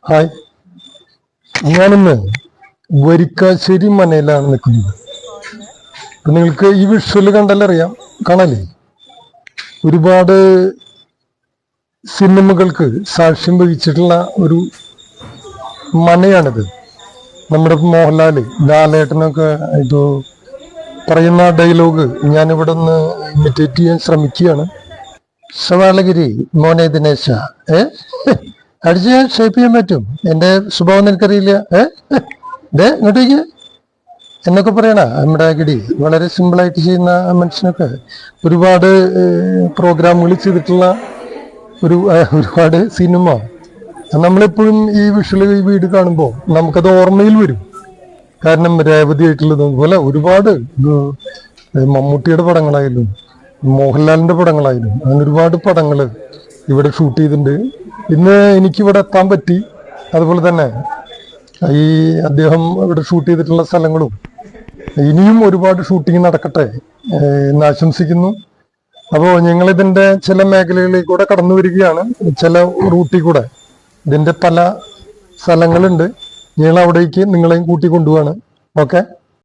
Hi, ഞാനിന്ന് വരിക്കാശ്ശേരി മനയിലാണ് നിൽക്കുന്നത്. അപ്പൊ നിങ്ങൾക്ക് ഈ വിഷ്വല് കണ്ടാലറിയാം, കാണാലേ, ഒരുപാട് സിനിമകൾക്ക് സാക്ഷ്യം വഹിച്ചിട്ടുള്ള ഒരു മനയാണിത്. നമ്മുടെ മോഹൻലാല്, ലാലേട്ടനൊക്കെ ഇത് പറയുന്ന ഡയലോഗ് ഞാനിവിടെ ഒന്ന് ഇമിറ്റേറ്റ് ചെയ്യാൻ ശ്രമിക്കുകയാണ്. സവാളഗിരി മോനെ ദിനേശ, അടിച്ച് ഷേപ്പ് ചെയ്യാൻ പറ്റും, എന്റെ സ്വഭാവം നിനക്കറിയില്ല, ഇങ്ങോട്ടേക്ക് എന്നൊക്കെ പറയണ നമ്മുടെ ഗിരി വളരെ സിമ്പിളായിട്ട് ചെയ്യുന്ന മനുഷ്യനൊക്കെ ഒരുപാട് പ്രോഗ്രാമുകൾ ചെയ്തിട്ടുള്ള ഒരുപാട് സിനിമ നമ്മളെപ്പോഴും ഈ വിഷ്വൽ ഈ വീട് കാണുമ്പോൾ നമുക്കത് ഓർമ്മയിൽ വരും. കാരണം രേവതി ആയിട്ടുള്ളത് പോലെ ഒരുപാട് മമ്മൂട്ടിയുടെ പടങ്ങളായാലും മോഹൻലാലിന്റെ പടങ്ങളായാലും അങ്ങനെ ഒരുപാട് പടങ്ങൾ ഇവിടെ ഷൂട്ട് ചെയ്തിട്ടുണ്ട്. ഇന്ന് എനിക്കിവിടെ എത്താൻ പറ്റി. അതുപോലെ തന്നെ ഈ അദ്ദേഹം ഇവിടെ ഷൂട്ട് ചെയ്തിട്ടുള്ള സ്ഥലങ്ങളും ഇനിയും ഒരുപാട് ഷൂട്ടിങ് നടക്കട്ടെ എന്ന് ആശംസിക്കുന്നു. അപ്പോൾ ഞങ്ങളിതിൻ്റെ ചില മേഖലകളിൽ കൂടെ കടന്നു വരികയാണ്, ചില റൂട്ടിൽ കൂടെ. ഇതിൻ്റെ പല സ്ഥലങ്ങളുണ്ട്, ഞങ്ങൾ അവിടേക്ക് നിങ്ങളെയും കൂട്ടി കൊണ്ടുപോവാണ്. ഓക്കെ.